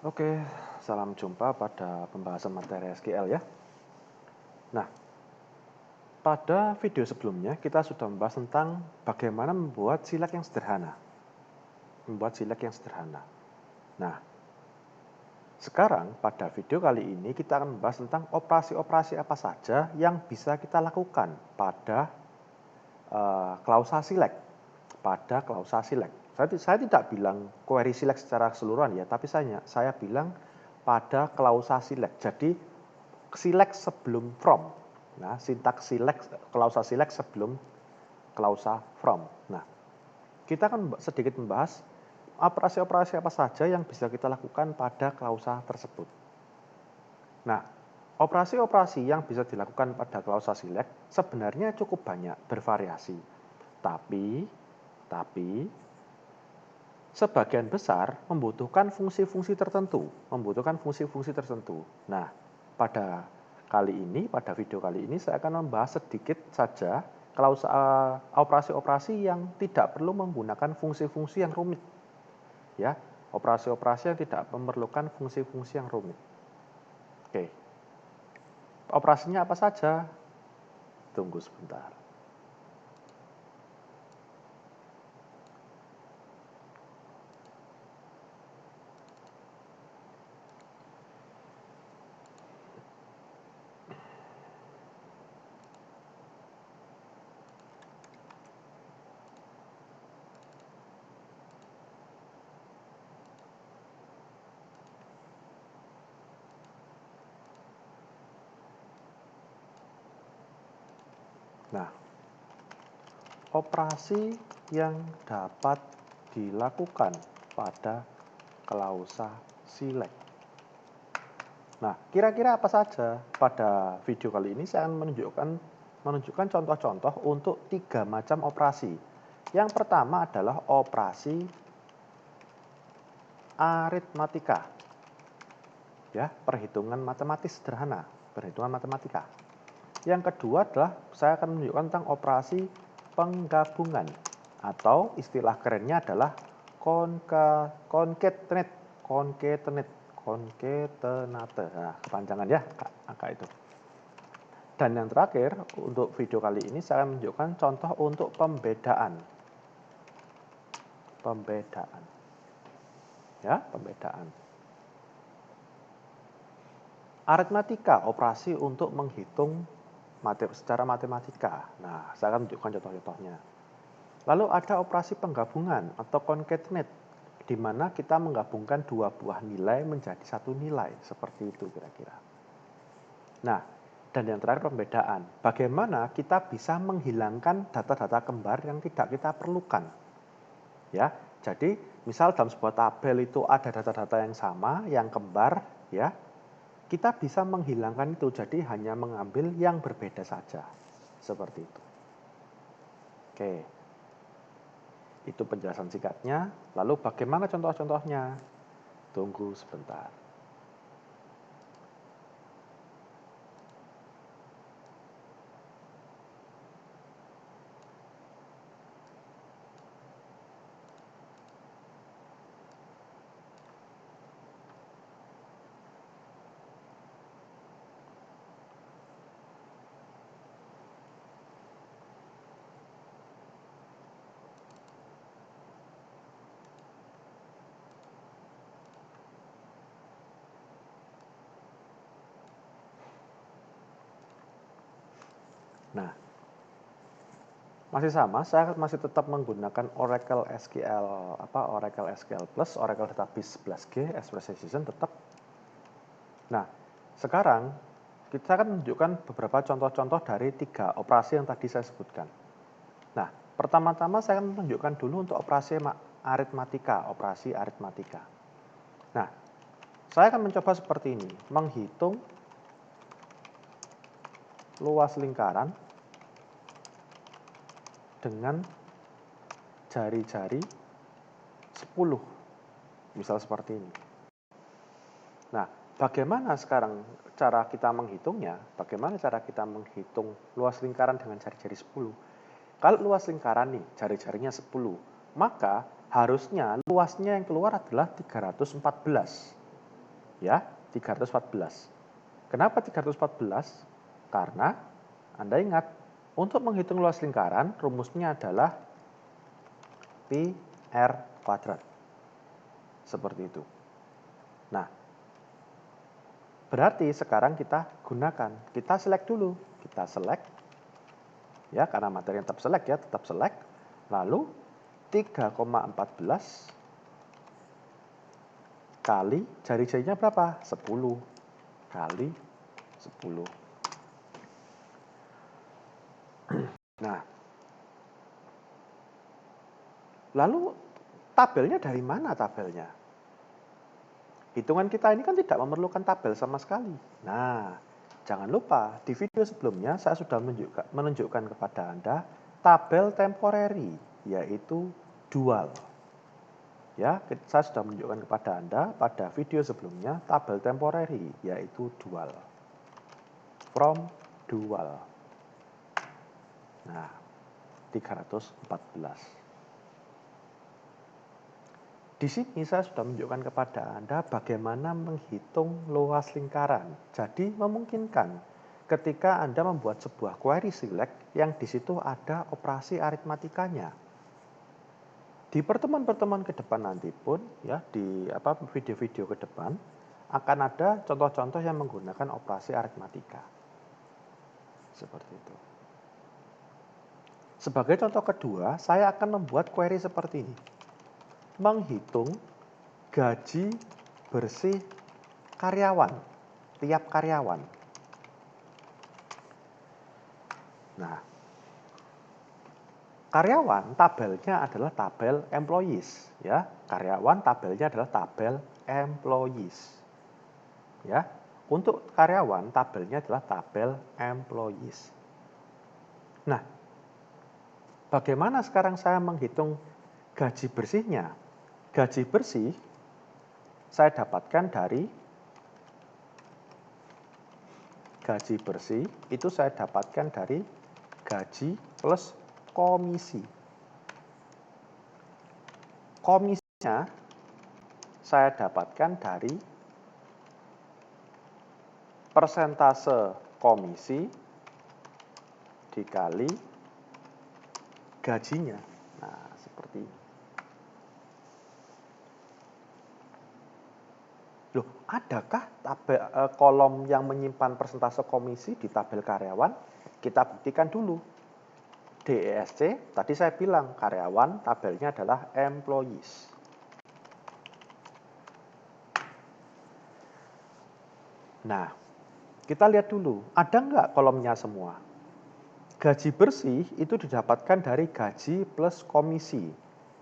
Oke, salam jumpa pada pembahasan materi SQL ya. Nah, pada video sebelumnya kita sudah membahas tentang bagaimana membuat silet yang sederhana. Nah, sekarang pada video kali ini kita akan membahas tentang operasi-operasi apa saja yang bisa kita lakukan pada klausa select. Saya tidak bilang query select secara keseluruhan ya, tapi saya bilang pada klausa select. Jadi select sebelum from. Nah, sintaks select, klausa select sebelum klausa from. Nah, kita akan sedikit membahas operasi-operasi apa saja yang bisa kita lakukan pada klausa tersebut. Nah, operasi-operasi yang bisa dilakukan pada klausa select sebenarnya cukup banyak, bervariasi. Tapi sebagian besar membutuhkan fungsi-fungsi tertentu. Nah, pada video kali ini saya akan membahas sedikit saja operasi-operasi yang tidak perlu menggunakan fungsi-fungsi yang rumit. Ya, operasi-operasi yang tidak memerlukan fungsi-fungsi yang rumit. Oke. Operasinya apa saja? Tunggu sebentar. Nah, operasi yang dapat dilakukan pada klausa select. Nah, kira-kira apa saja? Pada video kali ini saya akan menunjukkan contoh-contoh untuk 3 macam operasi. Yang pertama adalah operasi aritmatika. Ya, perhitungan matematis sederhana, perhitungan matematika. Yang kedua adalah saya akan menunjukkan tentang operasi penggabungan atau istilah kerennya adalah concatenate. Nah, kepanjangan ya angka itu. Dan yang terakhir untuk video kali ini saya menunjukkan contoh untuk pembedaan. Ya, pembedaan. Aritmatika, operasi untuk menghitung secara matematika. Nah, saya akan menunjukkan contoh-contohnya. Lalu ada operasi penggabungan atau concatenate, di mana kita menggabungkan dua buah nilai menjadi satu nilai. Seperti itu kira-kira. Nah, dan yang terakhir pembedaan. Bagaimana kita bisa menghilangkan data-data kembar yang tidak kita perlukan. Ya, jadi misal dalam sebuah tabel itu ada data-data yang sama, yang kembar, ya. Kita bisa menghilangkan itu, jadi hanya mengambil yang berbeda saja. Seperti itu. Oke. Itu penjelasan singkatnya. Lalu bagaimana contoh-contohnya? Tunggu sebentar. Nah, masih sama, saya masih tetap menggunakan Oracle SQL Plus, Oracle Database 11G, Express Assistant tetap. Nah, sekarang kita akan menunjukkan beberapa contoh-contoh dari 3 operasi yang tadi saya sebutkan. Nah, pertama-tama saya akan menunjukkan dulu untuk operasi aritmatika. Nah, saya akan mencoba seperti ini, menghitung luas lingkaran dengan jari-jari 10. Misal seperti ini. Nah, bagaimana sekarang cara kita menghitungnya? Bagaimana cara kita menghitung luas lingkaran dengan jari-jari 10? Kalau luas lingkaran nih, jari-jarinya 10, maka harusnya luasnya yang keluar adalah 314. Ya, 314. Kenapa 314? Karena Anda ingat, untuk menghitung luas lingkaran, rumusnya adalah pi r kuadrat. Seperti itu. Nah, berarti sekarang kita gunakan, kita select dulu. Kita select, ya karena materi tetap select ya, tetap select. Lalu 3,14 kali jari-jarinya berapa? 10 kali 10. Nah, lalu tabelnya dari mana tabelnya? Hitungan kita ini kan tidak memerlukan tabel sama sekali. Nah, jangan lupa di video sebelumnya saya sudah menunjukkan kepada Anda tabel temporary, yaitu dual. Ya, saya sudah menunjukkan kepada Anda pada video sebelumnya tabel temporary, yaitu dual. From dual. Nah, 314. Di sini saya sudah menunjukkan kepada Anda bagaimana menghitung luas lingkaran. Jadi memungkinkan ketika Anda membuat sebuah query select yang di situ ada operasi aritmatikanya. Di pertemuan-pertemuan ke depan nanti pun, ya di video-video ke depan akan ada contoh-contoh yang menggunakan operasi aritmatika. Seperti itu. Sebagai contoh kedua, saya akan membuat query seperti ini. Menghitung gaji bersih karyawan, tiap karyawan. Nah, karyawan tabelnya adalah tabel employees, ya. Karyawan tabelnya adalah tabel employees. Ya. Untuk karyawan tabelnya adalah tabel employees. Nah, bagaimana sekarang saya menghitung gaji bersihnya? Gaji bersih saya dapatkan dari gaji bersih itu saya dapatkan dari gaji plus komisi. Komisinya saya dapatkan dari persentase komisi dikali gajinya. Nah, seperti ini. Loh, adakah kolom yang menyimpan persentase komisi di tabel karyawan? Kita buktikan dulu. DESC, tadi saya bilang karyawan tabelnya adalah employees. Nah, kita lihat dulu, ada nggak kolomnya semua? Gaji bersih itu didapatkan dari gaji plus komisi.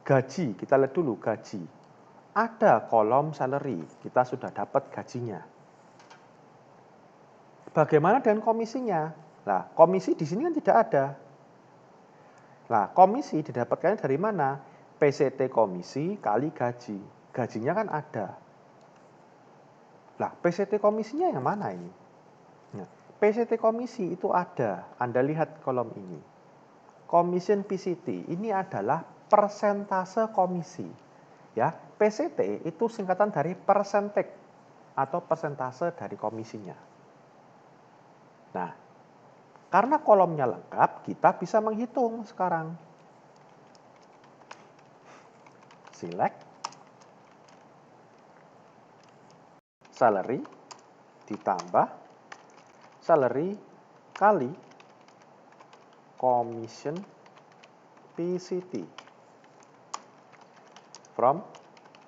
Gaji, kita lihat dulu gaji. Ada kolom salary, kita sudah dapat gajinya. Bagaimana dengan komisinya? Nah, komisi di sini kan tidak ada. Nah, komisi didapatkan dari mana? PCT komisi kali gaji. Gajinya kan ada. Nah, PCT komisinya yang mana ini? Nah, PCT komisi itu ada. Anda lihat kolom ini. Commission PCT ini adalah persentase komisi. Ya, PCT itu singkatan dari percentage atau persentase dari komisinya. Nah, karena kolomnya lengkap, kita bisa menghitung sekarang. Select salary ditambah salary kali commission PCT from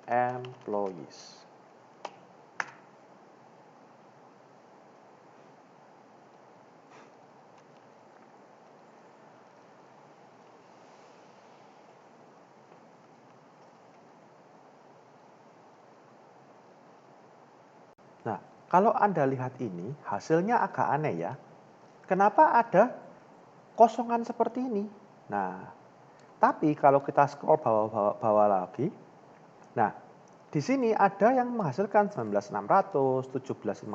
employees. Nah, kalau Anda lihat ini, hasilnya agak aneh ya. Kenapa ada kosongan seperti ini? Nah, tapi kalau kita scroll bawah lagi, nah, di sini ada yang menghasilkan 19.600, 17.550,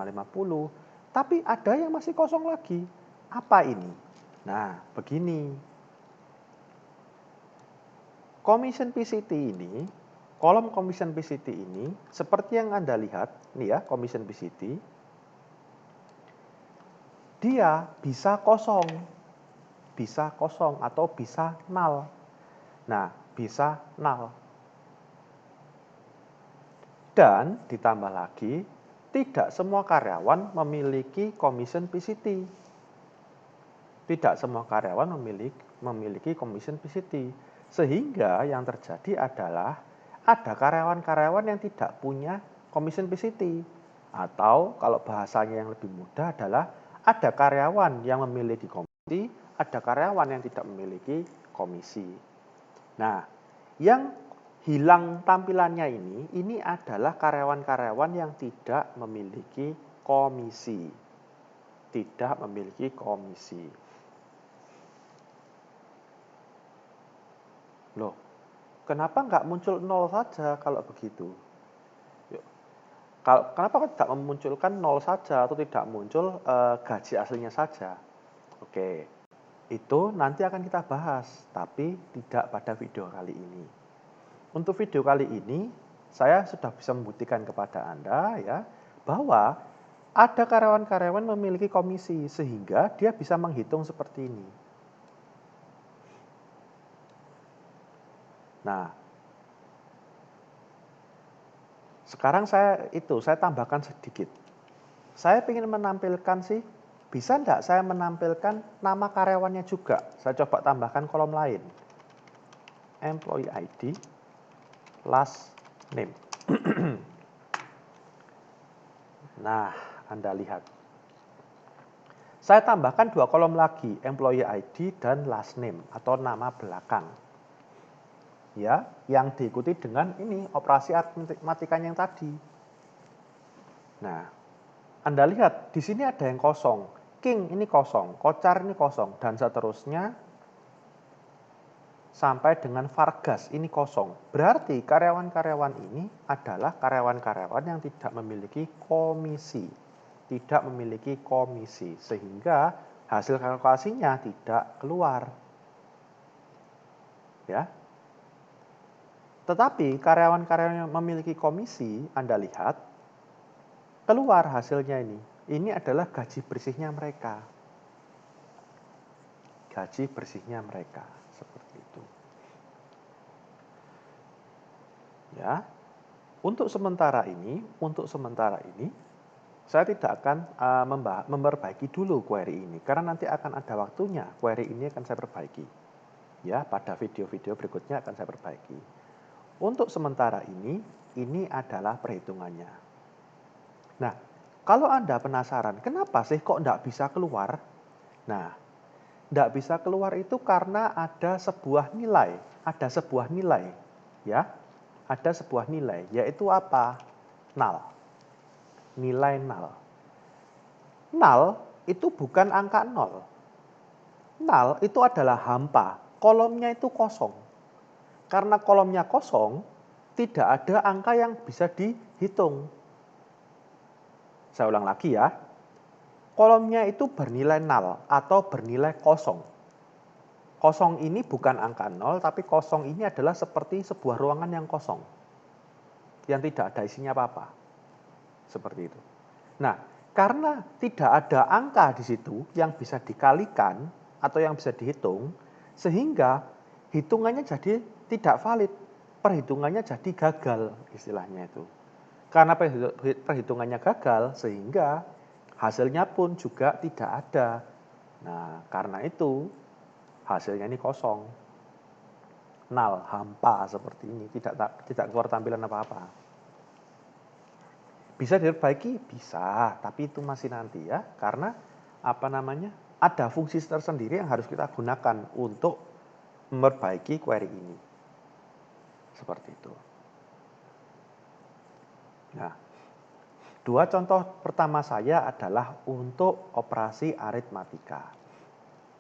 tapi ada yang masih kosong lagi. Apa ini? Nah, begini. Commission PCT ini kolom commission PCT ini, seperti yang Anda lihat, nih ya, commission PCT, dia bisa kosong atau bisa null. Nah, bisa null. Dan ditambah lagi, tidak semua karyawan memiliki commission PCT. Tidak semua karyawan memiliki commission PCT. Sehingga yang terjadi adalah ada karyawan-karyawan yang tidak punya commission PCT. Atau kalau bahasanya yang lebih mudah adalah ada karyawan yang memiliki komisi, ada karyawan yang tidak memiliki komisi. Nah, yang hilang tampilannya ini adalah karyawan-karyawan yang tidak memiliki komisi. Tidak memiliki komisi. Loh, kenapa nggak muncul 0 saja kalau begitu? Kenapa tidak memunculkan 0 saja atau tidak muncul gaji aslinya saja? Oke, itu nanti akan kita bahas, tapi tidak pada video kali ini. Untuk video kali ini, saya sudah bisa membuktikan kepada Anda ya bahwa ada karyawan-karyawan memiliki komisi sehingga dia bisa menghitung seperti ini. Nah, sekarang saya tambahkan sedikit. Saya ingin menampilkan sih, bisa enggak saya menampilkan nama karyawannya juga? Saya coba tambahkan kolom lain. Employee ID, last name. Nah, Anda lihat. Saya tambahkan 2 kolom lagi, employee ID dan last name atau nama belakang. Ya, yang diikuti dengan ini operasi aritmatikanya yang tadi. Nah, Anda lihat di sini ada yang kosong, King ini kosong, Kocar ini kosong, dan seterusnya sampai dengan Vargas ini kosong. Berarti karyawan-karyawan ini adalah karyawan-karyawan yang tidak memiliki komisi, sehingga hasil kalkulasinya tidak keluar. Ya. Tetapi karyawan-karyawan yang memiliki komisi, Anda lihat, keluar hasilnya ini. Ini adalah gaji bersihnya mereka. Gaji bersihnya mereka, seperti itu. Ya. Untuk sementara ini, saya tidak akan memperbaiki dulu query ini, karena nanti akan ada waktunya query ini akan saya perbaiki. Ya, pada video-video berikutnya akan saya perbaiki. Untuk sementara ini adalah perhitungannya. Nah, kalau Anda penasaran, kenapa sih kok tidak bisa keluar? Nah, tidak bisa keluar itu karena ada sebuah nilai. Ya. Ada sebuah nilai, yaitu apa? Null. Nilai null. Null itu bukan angka 0. Null itu adalah hampa. Kolomnya itu kosong. Karena kolomnya kosong, tidak ada angka yang bisa dihitung. Saya ulang lagi ya. Kolomnya itu bernilai null atau bernilai kosong. Kosong ini bukan angka 0, tapi kosong ini adalah seperti sebuah ruangan yang kosong. Yang tidak ada isinya apa-apa. Seperti itu. Nah, karena tidak ada angka di situ yang bisa dikalikan atau yang bisa dihitung, sehingga hitungannya jadi tidak valid, perhitungannya jadi gagal istilahnya itu. Karena perhitungannya gagal sehingga hasilnya pun juga tidak ada. Nah, karena itu hasilnya ini kosong. Null, hampa seperti ini, tidak keluar tampilan apa-apa. Bisa diperbaiki? Bisa, tapi itu masih nanti ya, karena ada fungsi tersendiri yang harus kita gunakan untuk memperbaiki query ini. Seperti itu. Nah, 2 contoh pertama saya adalah untuk operasi aritmatika.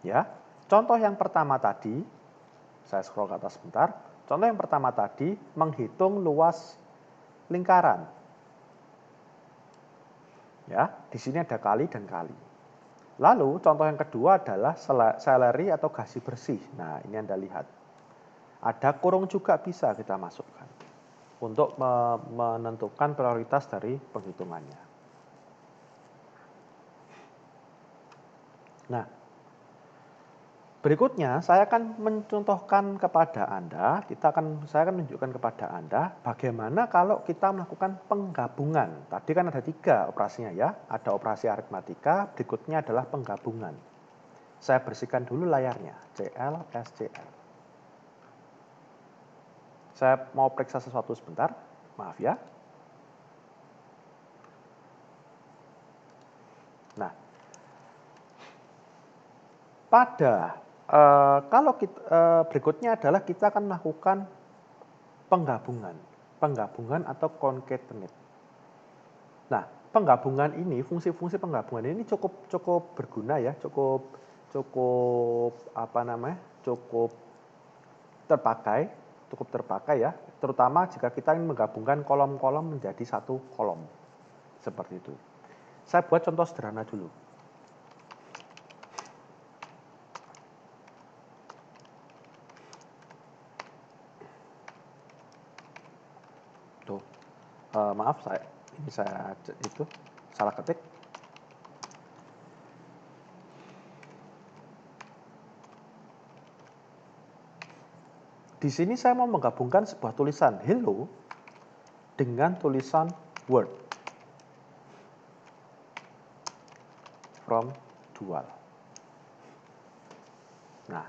Ya, contoh yang pertama tadi, saya scroll ke atas sebentar. Contoh yang pertama tadi menghitung luas lingkaran. Ya, di sini ada kali dan kali. Lalu contoh yang kedua adalah salary atau gaji bersih. Nah, ini Anda lihat. Ada kurung juga bisa kita masukkan. untuk menentukan prioritas dari penghitungannya. Nah, berikutnya saya akan mencontohkan kepada Anda, saya akan menunjukkan kepada Anda bagaimana kalau kita melakukan penggabungan. Tadi kan ada 3 operasinya ya, ada operasi aritmatika, berikutnya adalah penggabungan. Saya bersihkan dulu layarnya, CL, SCL. Saya mau periksa sesuatu sebentar, maaf ya. Nah, berikutnya adalah kita akan melakukan penggabungan atau concatenate. Nah, penggabungan ini, fungsi-fungsi penggabungan ini cukup berguna ya, cukup terpakai ya, terutama jika kita ingin menggabungkan kolom-kolom menjadi satu kolom. Seperti itu. Saya buat contoh sederhana dulu. Tuh. Maaf, saya salah ketik. Di sini saya mau menggabungkan sebuah tulisan hello dengan tulisan word from dual. Nah,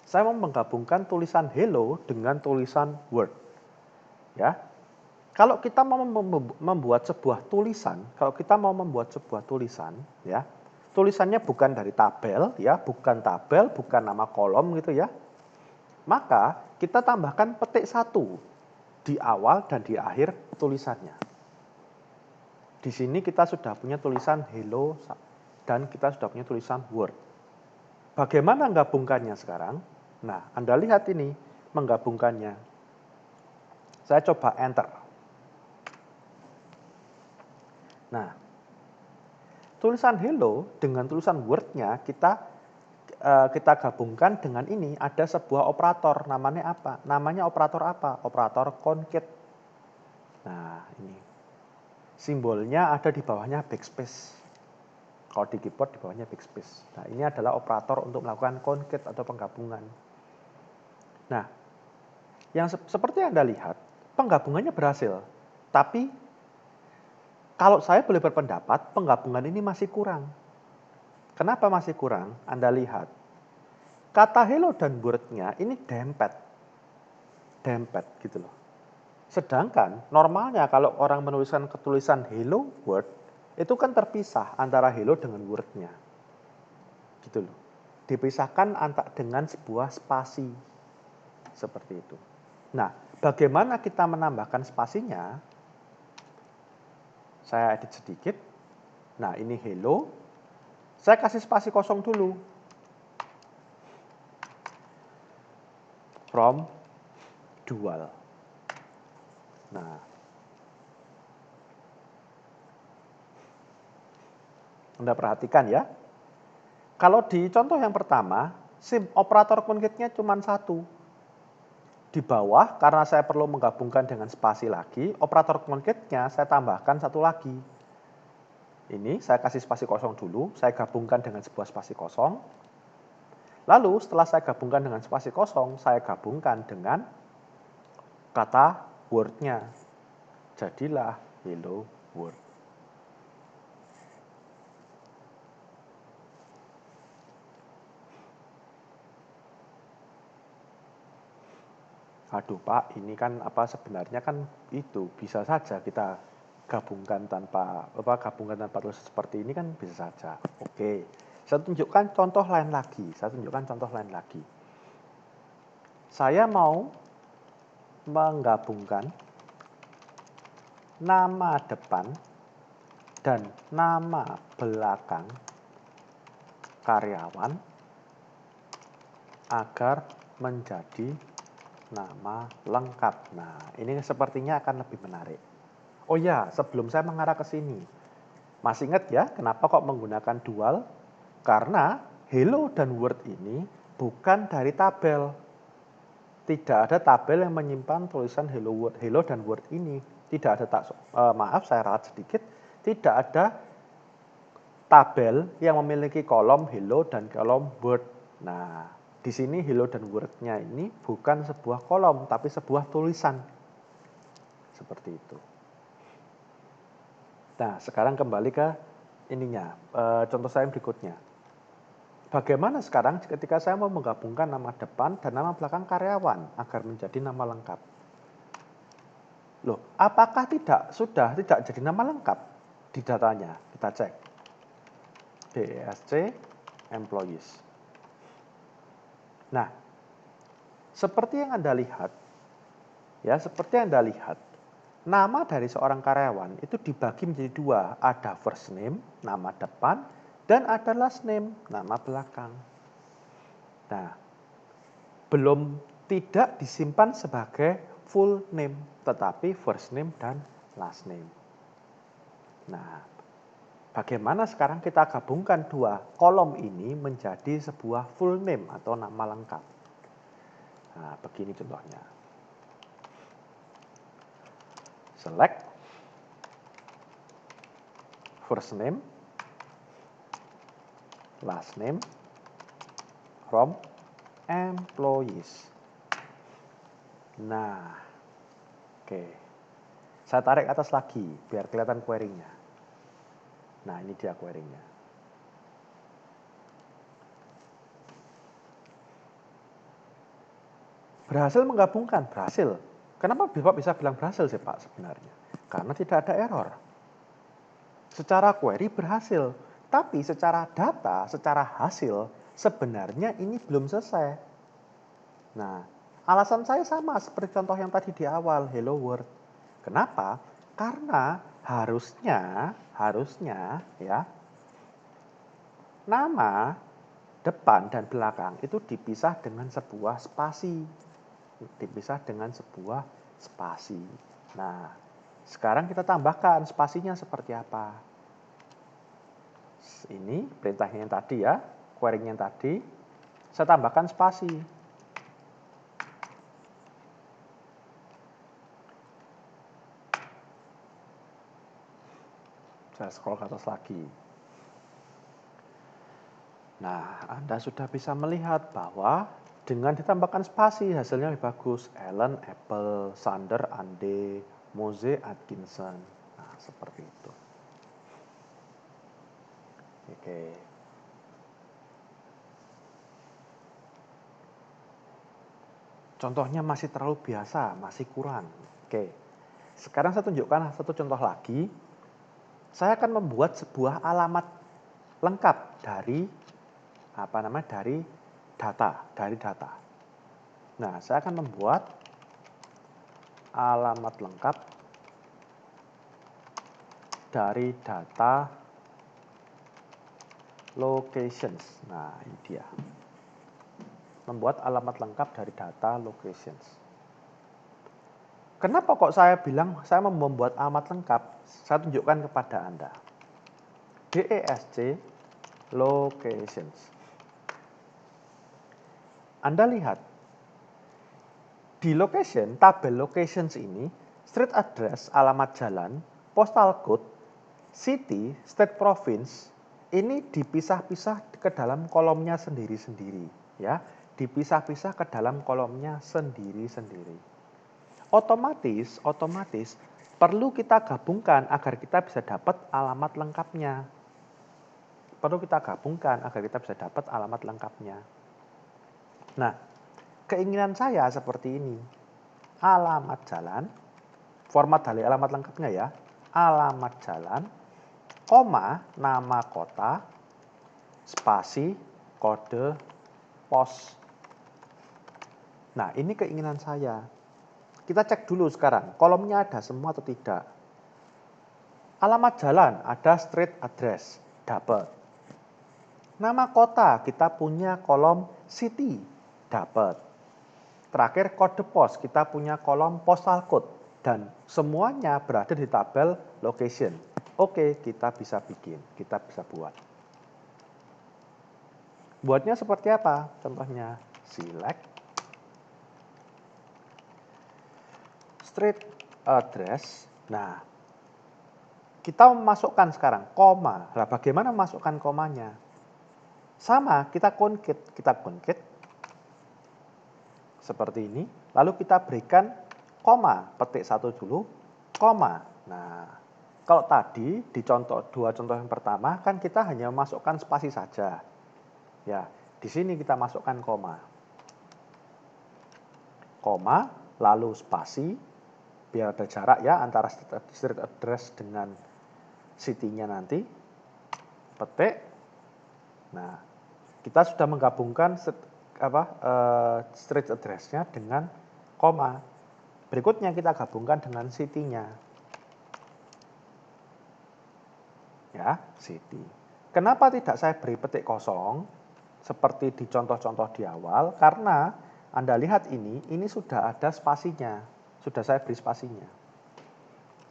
saya mau menggabungkan tulisan hello dengan tulisan word. Ya. Kalau kita mau membuat sebuah tulisan, ya, tulisannya bukan dari tabel, ya, bukan nama kolom gitu ya. Maka kita tambahkan petik 1 di awal dan di akhir tulisannya. Di sini kita sudah punya tulisan hello dan kita sudah punya tulisan word. Bagaimana menggabungkannya sekarang? Nah, Anda lihat ini menggabungkannya. Saya coba enter. Nah, tulisan hello dengan tulisan word-nya kita gabungkan dengan ini, ada sebuah operator, namanya apa? Namanya operator apa? Operator concate. Nah, ini. Simbolnya ada di bawahnya backspace. Kalau di keyboard di bawahnya backspace. Nah, ini adalah operator untuk melakukan concate atau penggabungan. Nah, yang seperti Anda lihat, penggabungannya berhasil. Tapi, kalau saya boleh berpendapat, penggabungan ini masih kurang. Kenapa masih kurang? Anda lihat. Kata hello dan word-nya ini dempet gitu loh. Sedangkan normalnya kalau orang menuliskan ketulisan hello word, itu kan terpisah antara hello dengan word-nya. Gitu loh. Dipisahkan dengan sebuah spasi. Seperti itu. Nah, bagaimana kita menambahkan spasinya? Saya edit sedikit. Nah, ini hello. Saya kasih spasi kosong dulu. From dual. Nah, Anda perhatikan ya. Kalau di contoh yang pertama, operator concate-nya cuma 1. Di bawah, karena saya perlu menggabungkan dengan spasi lagi, operator concate-nya saya tambahkan 1 lagi. Ini saya kasih spasi kosong dulu, saya gabungkan dengan sebuah spasi kosong. Lalu setelah saya gabungkan dengan spasi kosong, saya gabungkan dengan kata word-nya. Jadilah hello world. Aduh Pak, ini kan sebenarnya kan itu bisa saja kita gabungkan tanpa tulis seperti ini kan bisa saja. Oke, saya tunjukkan contoh lain lagi. Saya mau menggabungkan nama depan dan nama belakang karyawan agar menjadi nama lengkap. Nah, ini sepertinya akan lebih menarik. Oh ya, sebelum saya mengarah ke sini, masih ingat ya kenapa kok menggunakan dual? Karena hello dan word ini bukan dari tabel. tidak ada tabel yang menyimpan tulisan hello dan word ini. Tidak ada, maaf saya ralat sedikit, tidak ada tabel yang memiliki kolom hello dan kolom word. Nah, di sini hello dan word-nya ini bukan sebuah kolom, tapi sebuah tulisan. Seperti itu. Nah, sekarang kembali ke ininya, contoh saya yang berikutnya. Bagaimana sekarang ketika saya mau menggabungkan nama depan dan nama belakang karyawan agar menjadi nama lengkap? Loh, apakah sudah tidak jadi nama lengkap di datanya? Kita cek. DESC employees. Nah, seperti yang Anda lihat, nama dari seorang karyawan itu dibagi menjadi dua. Ada first name, nama depan, dan ada last name, nama belakang. Nah, belum tidak disimpan sebagai full name, tetapi first name dan last name. Nah, bagaimana sekarang kita gabungkan dua kolom ini menjadi sebuah full name atau nama lengkap? Nah, begini contohnya. Select first name, last name from employees. Nah, oke. Saya tarik atas lagi biar kelihatan query-nya. Nah, ini dia query-nya. Berhasil menggabungkan? Berhasil. Kenapa Bapak bisa bilang berhasil sih Pak sebenarnya? Karena tidak ada error. Secara query berhasil, tapi secara data, secara hasil, sebenarnya ini belum selesai. Nah, alasan saya sama seperti contoh yang tadi di awal, hello world. Kenapa? Karena harusnya ya, nama depan dan belakang itu dipisah dengan sebuah spasi. Nah, sekarang kita tambahkan spasinya seperti apa. Ini perintahnya yang tadi ya, query-nya yang tadi. Saya tambahkan spasi. Saya scroll ke atas lagi. Nah, Anda sudah bisa melihat bahwa dengan ditambahkan spasi hasilnya lebih bagus. Ellen, Apple, Sander, Ande, Mose, Atkinson. Nah, seperti itu. Oke. Contohnya masih terlalu biasa, masih kurang. Oke. Sekarang saya tunjukkan satu contoh lagi. Saya akan membuat sebuah alamat lengkap dari data. Nah, saya akan membuat alamat lengkap dari data locations. Nah, ini dia. Membuat alamat lengkap dari data locations. Kenapa kok saya bilang saya mau membuat alamat lengkap? Saya tunjukkan kepada Anda. DESC locations. Anda lihat, di location, tabel locations ini, street address, alamat jalan, postal code, city, state province, ini dipisah-pisah ke dalam kolomnya sendiri-sendiri. Ya, dipisah-pisah ke dalam kolomnya sendiri-sendiri. Otomatis perlu kita gabungkan agar kita bisa dapat alamat lengkapnya. Nah, keinginan saya seperti ini. Alamat jalan, format dari alamat lengkapnya ya. Alamat jalan, koma, nama kota, spasi, kode, pos. Nah, ini keinginan saya. Kita cek dulu sekarang, kolomnya ada semua atau tidak. Alamat jalan, ada street address, dapat. Nama kota, kita punya kolom city, dapat. Terakhir kode pos, kita punya kolom postal code. Dan semuanya berada di tabel location. Oke, kita bisa bikin, kita bisa buat. Buatnya seperti apa? Contohnya, select street address. Nah, kita memasukkan sekarang koma. Nah, bagaimana memasukkan komanya? Sama, kita concate seperti ini. Lalu kita berikan koma, petik satu dulu, koma. Nah, kalau tadi di dua contoh yang pertama kan kita hanya memasukkan spasi saja. Ya, di sini kita masukkan koma. Koma, lalu spasi, biar ada jarak ya antara street address dengan city-nya nanti. Petik. Nah, kita sudah menggabungkan street address-nya dengan koma. Berikutnya kita gabungkan dengan city-nya. Ya, city. Kenapa tidak saya beri petik kosong seperti di contoh-contoh di awal? Karena Anda lihat ini sudah ada spasinya. Sudah saya beri spasinya.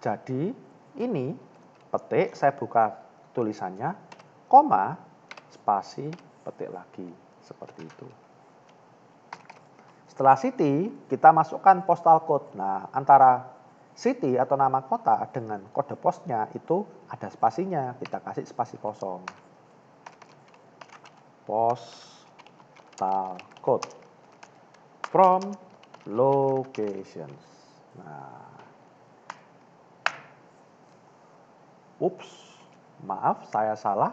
Jadi, ini petik, saya buka tulisannya, koma, spasi, petik lagi. Seperti itu. Setelah city, kita masukkan postal code. Nah, antara city atau nama kota dengan kode posnya itu ada spasinya. Kita kasih spasi kosong. Postal code from locations. Nah, ups, maaf, saya salah.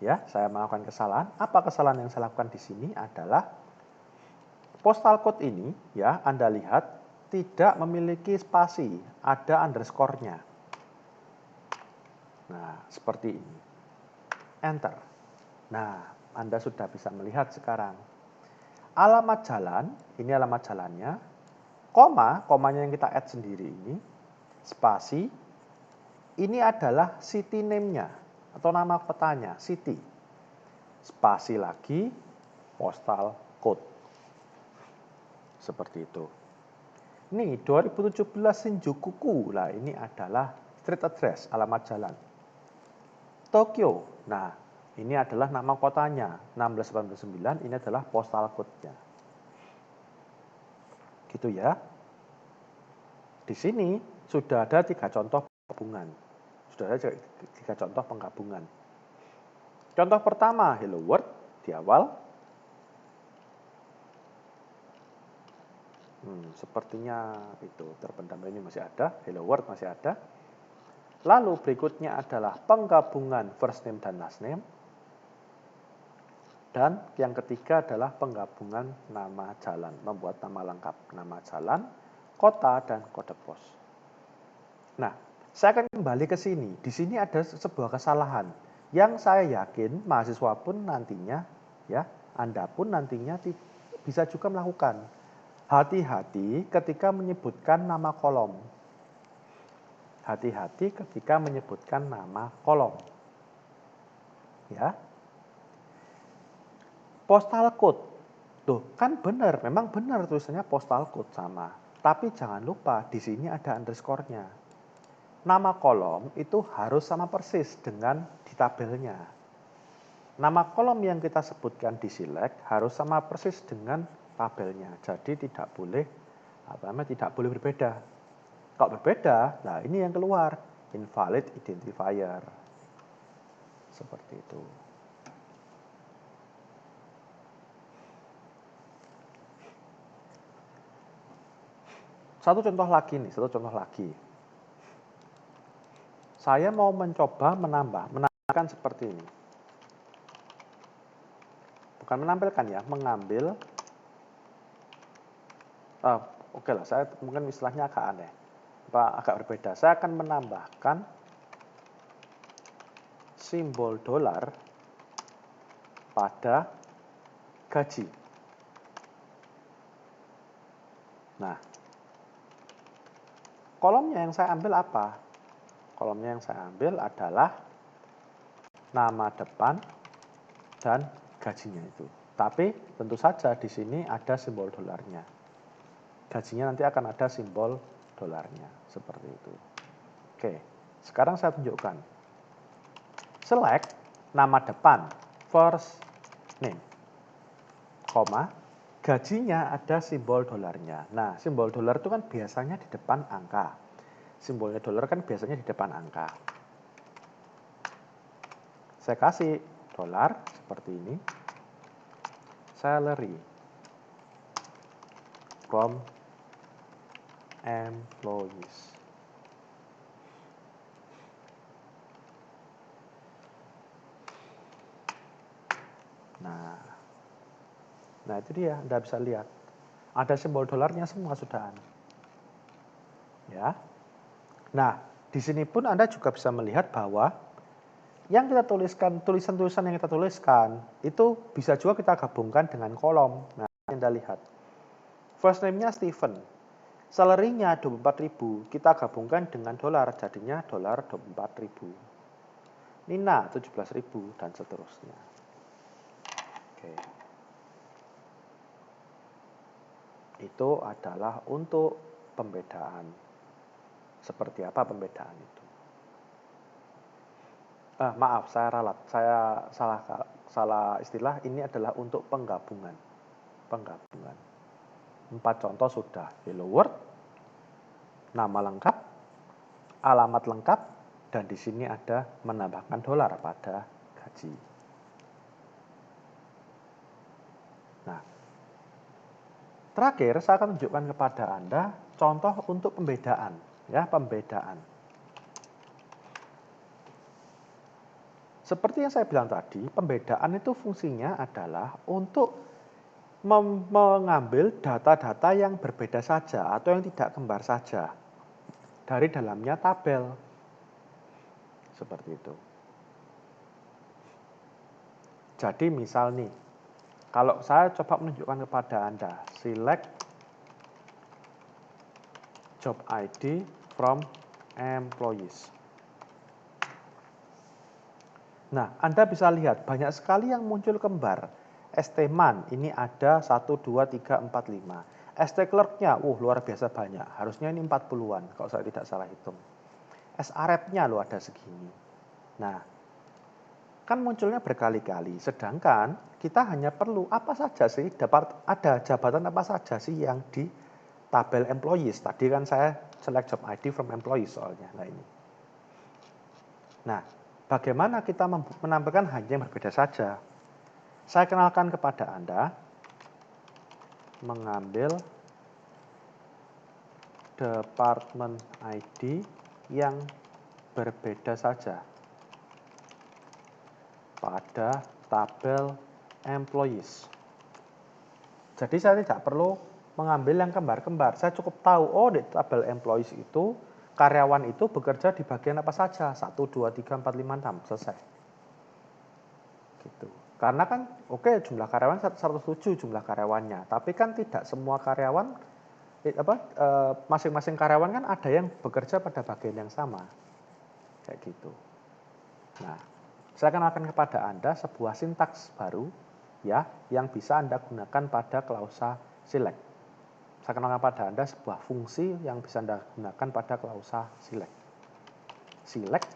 Ya, saya melakukan kesalahan. Apa kesalahan yang saya lakukan di sini adalah postal code ini, ya, Anda lihat tidak memiliki spasi, ada underscore-nya. Nah, seperti ini. Enter. Nah, Anda sudah bisa melihat sekarang. Alamat jalan, ini alamat jalannya. Komanya yang kita add sendiri ini. Spasi, ini adalah city name-nya atau nama kotanya, city. Spasi lagi, postal code. Seperti itu. Nih, 2017 Shinjuku. Lah, ini adalah street address, alamat jalan. Tokyo. Nah, ini adalah nama kotanya. 16899, ini adalah postal code-nya. Gitu ya. Di sini sudah ada 3 contoh penggabungan. Sudah ada 3 contoh penggabungan. Contoh pertama, Hello World di awal. Sepertinya itu terpendam ini masih ada, Hello World masih ada. Lalu berikutnya adalah penggabungan first name dan last name. Dan yang ketiga adalah penggabungan nama jalan, membuat nama lengkap, nama jalan, kota, dan kode pos. Nah, saya akan kembali ke sini. Di sini ada sebuah kesalahan yang saya yakin mahasiswa pun nantinya, ya, Anda pun nantinya bisa juga melakukan. Hati-hati ketika menyebutkan nama kolom. Hati-hati ketika menyebutkan nama kolom. Ya. Postal code. Tuh, kan benar, memang benar tulisannya postal code sama. Tapi jangan lupa di sini ada underscore-nya. Nama kolom itu harus sama persis dengan di tabelnya. Nama kolom yang kita sebutkan di select harus sama persis dengan tabelnya. Jadi tidak boleh berbeda. Kalau berbeda, nah ini yang keluar, invalid identifier. Seperti itu. Satu contoh lagi. Saya mau mencoba menambahkan seperti ini. Bukan menampilkan ya, mengambil. Oke lah, saya mungkin istilahnya agak aneh. Agak berbeda. Saya akan menambahkan simbol dolar pada gaji. Nah, kolomnya yang saya ambil apa? Kolomnya yang saya ambil adalah nama depan dan gajinya itu. Tapi tentu saja di sini ada simbol dolarnya. Gajinya nanti akan ada simbol dolarnya. Seperti itu. Oke, sekarang saya tunjukkan. Select nama depan, first name, koma, gajinya ada simbol dolarnya. Nah, simbol dolar itu kan biasanya di depan angka. Simbolnya dolar kan biasanya di depan angka. Saya kasih dolar seperti ini. Salary from employees. Nah itu dia, Anda bisa lihat. Ada simbol dolarnya semua sudah. Ya. Nah, di sini pun Anda juga bisa melihat bahwa yang kita tuliskan, tulisan-tulisan yang kita tuliskan, itu bisa juga kita gabungkan dengan kolom. Nah, Anda lihat. First name-nya Stephen. Salary-nya 24.000, kita gabungkan dengan dolar, jadinya dolar 24.000. Nina 17.000 dan seterusnya. Oke. Itu adalah untuk pembedaan. Seperti apa pembedaan itu? Maaf, saya ralat. Saya salah istilah. Ini adalah untuk penggabungan. 4 contoh sudah. Hello World, nama lengkap, alamat lengkap, dan di sini ada menambahkan dolar pada gaji. Nah, terakhir saya akan tunjukkan kepada Anda contoh untuk pembedaan. Ya, pembedaan. Seperti yang saya bilang tadi, pembedaan itu fungsinya adalah untuk mengambil data-data yang berbeda saja atau yang tidak kembar saja dari dalamnya tabel. Seperti itu. Jadi misal nih, kalau saya coba menunjukkan kepada Anda, select job ID from employees. Nah, Anda bisa lihat banyak sekali yang muncul kembar. ST Man ini ada 1, 2, 3, 4, 5. ST Clerk-nya, luar biasa banyak. Harusnya ini 40-an kalau saya tidak salah hitung. SRF-nya ada segini. Nah, kan munculnya berkali-kali. Sedangkan kita hanya perlu apa saja sih, ada jabatan apa saja sih yang di tabel employees. Tadi kan saya select job ID from employees soalnya. Nah ini. Nah, bagaimana kita menampilkan hanya yang berbeda saja? Saya kenalkan kepada Anda, mengambil department ID yang berbeda saja pada tabel employees. Jadi saya tidak perlu mengambil yang kembar-kembar. Saya cukup tahu, di tabel employees itu, karyawan itu bekerja di bagian apa saja. 1, 2, 3, 4, 5, 6. Selesai. Gitu. Karena kan, jumlah karyawan 107 jumlah karyawannya. Tapi kan tidak semua karyawan, masing-masing karyawan kan ada yang bekerja pada bagian yang sama. Kayak gitu. Nah, saya akan kepada Anda sebuah sintaks baru, ya, yang bisa Anda gunakan pada klausa select. Saya kenalkan pada Anda sebuah fungsi yang bisa Anda gunakan pada klausa select. Select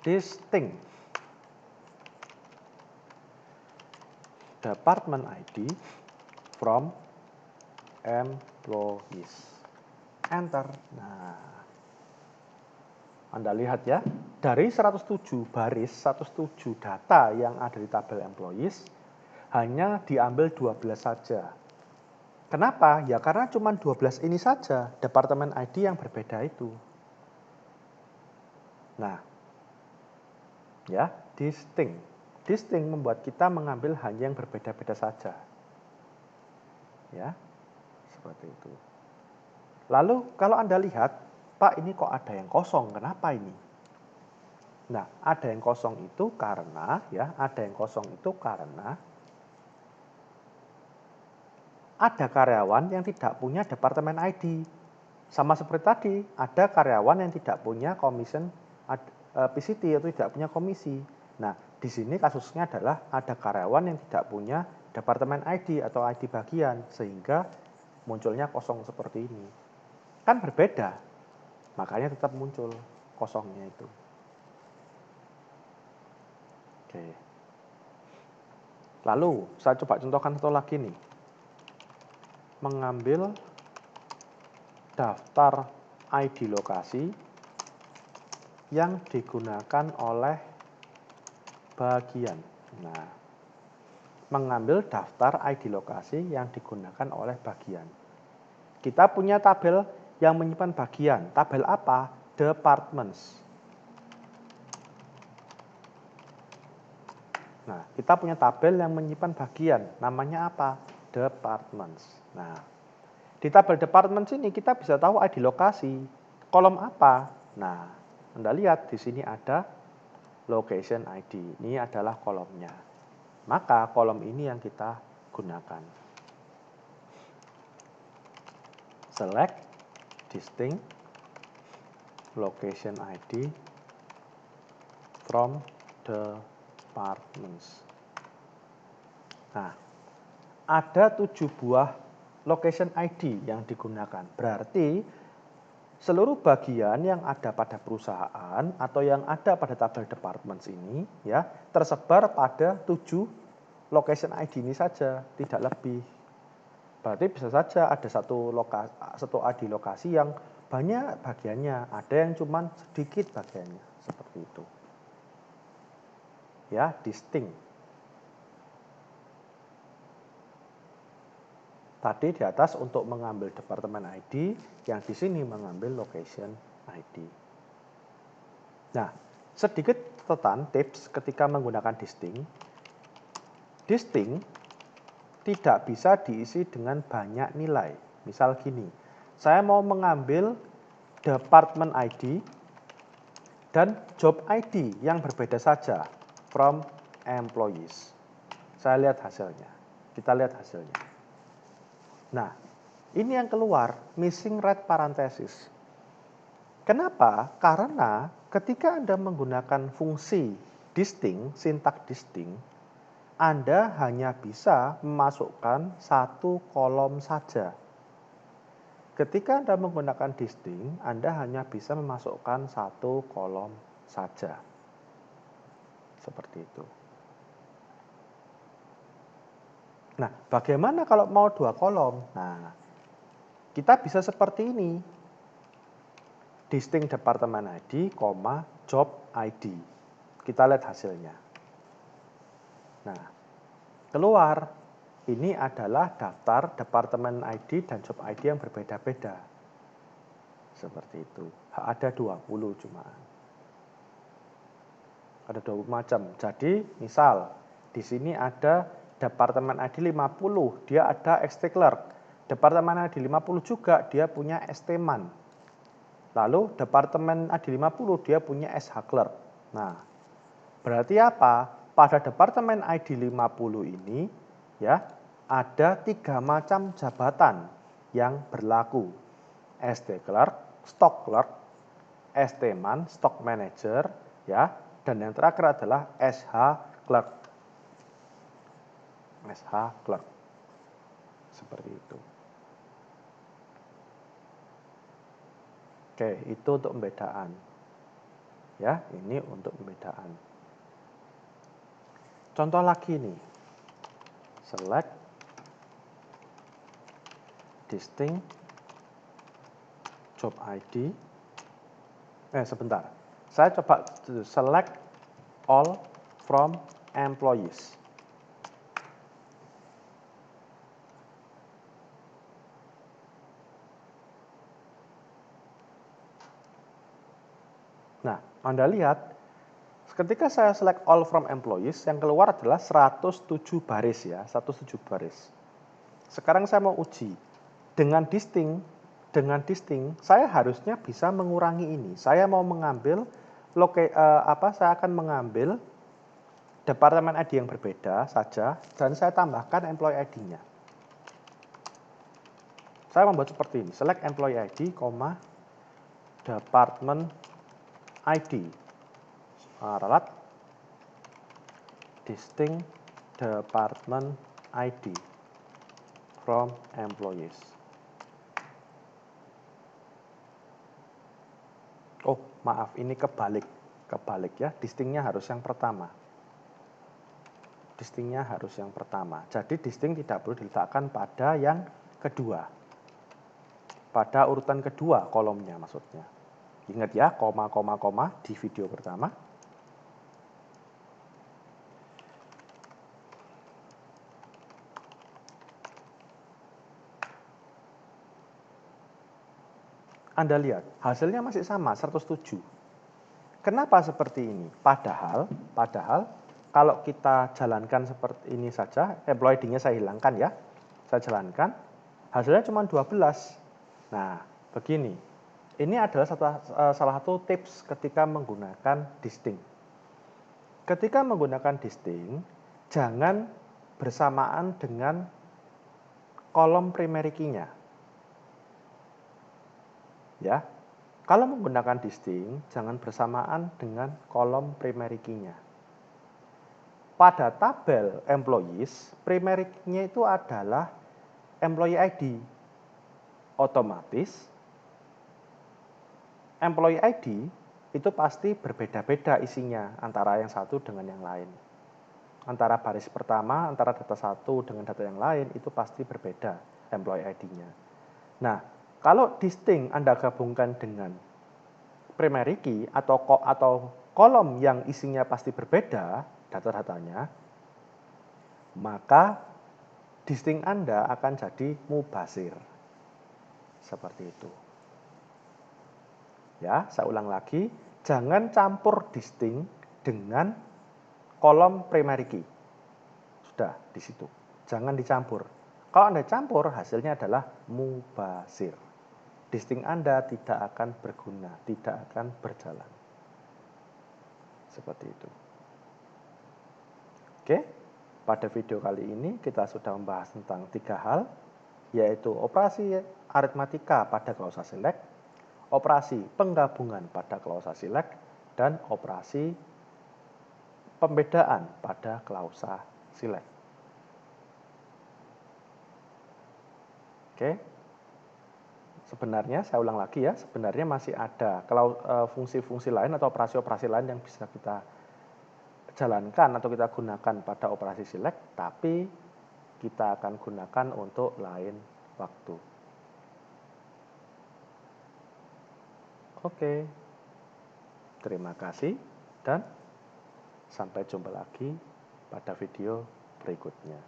distinct department ID from employees. Enter. Nah, Anda lihat ya, dari 107 baris, 107 data yang ada di tabel employees, hanya diambil 12 saja. Kenapa? Ya karena cuma 12 ini saja, departemen ID yang berbeda itu. Nah, ya, distinct. Distinct membuat kita mengambil hanya yang berbeda-beda saja. Ya, seperti itu. Lalu kalau Anda lihat, Pak ini kok ada yang kosong, kenapa ini? Nah, ada yang kosong itu karena, ada karyawan yang tidak punya departemen ID. Sama seperti tadi, ada karyawan yang tidak punya PCT atau tidak punya komisi. Nah, di sini kasusnya adalah ada karyawan yang tidak punya departemen ID atau ID bagian, sehingga munculnya kosong seperti ini. Kan berbeda, makanya tetap muncul kosongnya itu. Oke. Lalu saya coba contohkan satu lagi nih. Mengambil daftar ID lokasi yang digunakan oleh bagian. Nah, mengambil daftar ID lokasi yang digunakan oleh bagian. Kita punya tabel yang menyimpan bagian. Tabel apa? Departments. Nah, kita punya tabel yang menyimpan bagian. Namanya apa? Departments. Nah, di tabel departments ini kita bisa tahu ID lokasi. Kolom apa? Nah, Anda lihat di sini ada location ID. Ini adalah kolomnya. Maka kolom ini yang kita gunakan. Select distinct location ID from departments. Nah, ada 7 buah location ID yang digunakan. Berarti seluruh bagian yang ada pada perusahaan atau yang ada pada tabel departments ini ya tersebar pada 7 location ID ini saja, tidak lebih. Berarti bisa saja ada satu ID lokasi yang banyak bagiannya, ada yang cuma sedikit bagiannya, seperti itu. Ya, distinct. Tadi di atas untuk mengambil departemen ID, yang di sini mengambil location ID. Nah, sedikit catatan tips ketika menggunakan distinct. Distinct tidak bisa diisi dengan banyak nilai. Misal gini, saya mau mengambil department ID dan job ID yang berbeda saja from employees. Saya lihat hasilnya. Kita lihat hasilnya. Nah, ini yang keluar, missing red parenthesis. Kenapa? Karena ketika Anda menggunakan fungsi distinct, sintak distinct, Anda hanya bisa memasukkan satu kolom saja. Ketika Anda menggunakan distinct, Anda hanya bisa memasukkan satu kolom saja. Seperti itu. Nah, bagaimana kalau mau 2 kolom? Nah, kita bisa seperti ini. Distinct department ID, job ID. Kita lihat hasilnya. Nah, keluar. Ini adalah daftar departemen ID dan job ID yang berbeda-beda. Seperti itu. Ada 20 cuma. Ada 20 macam. Jadi, misal di sini ada departemen ID 50, dia ada ST clerk. Departemen ID 50 juga dia punya ST man. Lalu departemen ID 50 dia punya SH clerk. Nah, berarti apa? Pada departemen ID 50 ini ya, ada 3 macam jabatan yang berlaku. ST clerk, stock clerk, ST man, stock manager, ya, dan yang terakhir adalah SH clerk. SH clerk. Seperti itu. Oke, itu untuk pembedaan. Ya, ini untuk pembedaan. Contoh lagi nih. Select distinct job ID. Sebentar. Saya coba select all from employees. Nah, Anda lihat, ketika saya select all from employees, yang keluar adalah 107 baris ya, 107 baris. Sekarang saya mau uji. Dengan distinct, saya harusnya bisa mengurangi ini. Saya mau mengambil saya akan mengambil departemen ID yang berbeda saja dan saya tambahkan employee ID-nya. Saya membuat seperti ini, select employee ID, department ID. Ralat distinct department ID from employees. Oh, maaf, ini kebalik ya. Distinct-nya harus yang pertama. distinct-nya harus yang pertama. Jadi distinct tidak perlu diletakkan pada yang kedua. Pada urutan kedua kolomnya maksudnya. Ingat ya, koma, koma, koma di video pertama. Anda lihat, hasilnya masih sama, 107. Kenapa seperti ini? Padahal kalau kita jalankan seperti ini saja, employee ID-nya saya hilangkan ya. Saya jalankan, hasilnya cuma 12. Nah, begini. Ini adalah salah satu tips ketika menggunakan distinct. Ketika menggunakan distinct, jangan bersamaan dengan kolom primary key-nya. Ya. Kalau menggunakan distinct, jangan bersamaan dengan kolom primary key-nya. Pada tabel employees, primary key-nya itu adalah employee ID. Otomatis, employee ID itu pasti berbeda-beda isinya antara yang satu dengan yang lain. Antara baris pertama, antara data satu dengan data yang lain, itu pasti berbeda employee ID-nya. Nah, kalau distinct Anda gabungkan dengan primary key atau kolom yang isinya pasti berbeda, data-datanya, maka distinct Anda akan jadi mubazir. Seperti itu. Ya, saya ulang lagi, jangan campur distinct dengan kolom primary key. Sudah di situ. Jangan dicampur. Kalau Anda campur, hasilnya adalah mubazir. Distinct Anda tidak akan berguna, tidak akan berjalan. Seperti itu. Oke, pada video kali ini kita sudah membahas tentang 3 hal, yaitu operasi aritmatika pada klausa select, operasi penggabungan pada klausa select, dan operasi pembedaan pada klausa select. Oke. Sebenarnya, saya ulang lagi ya, sebenarnya masih ada fungsi-fungsi lain atau operasi-operasi lain yang bisa kita jalankan atau kita gunakan pada operasi select, tapi kita akan gunakan untuk lain waktu. Oke, terima kasih dan sampai jumpa lagi pada video berikutnya.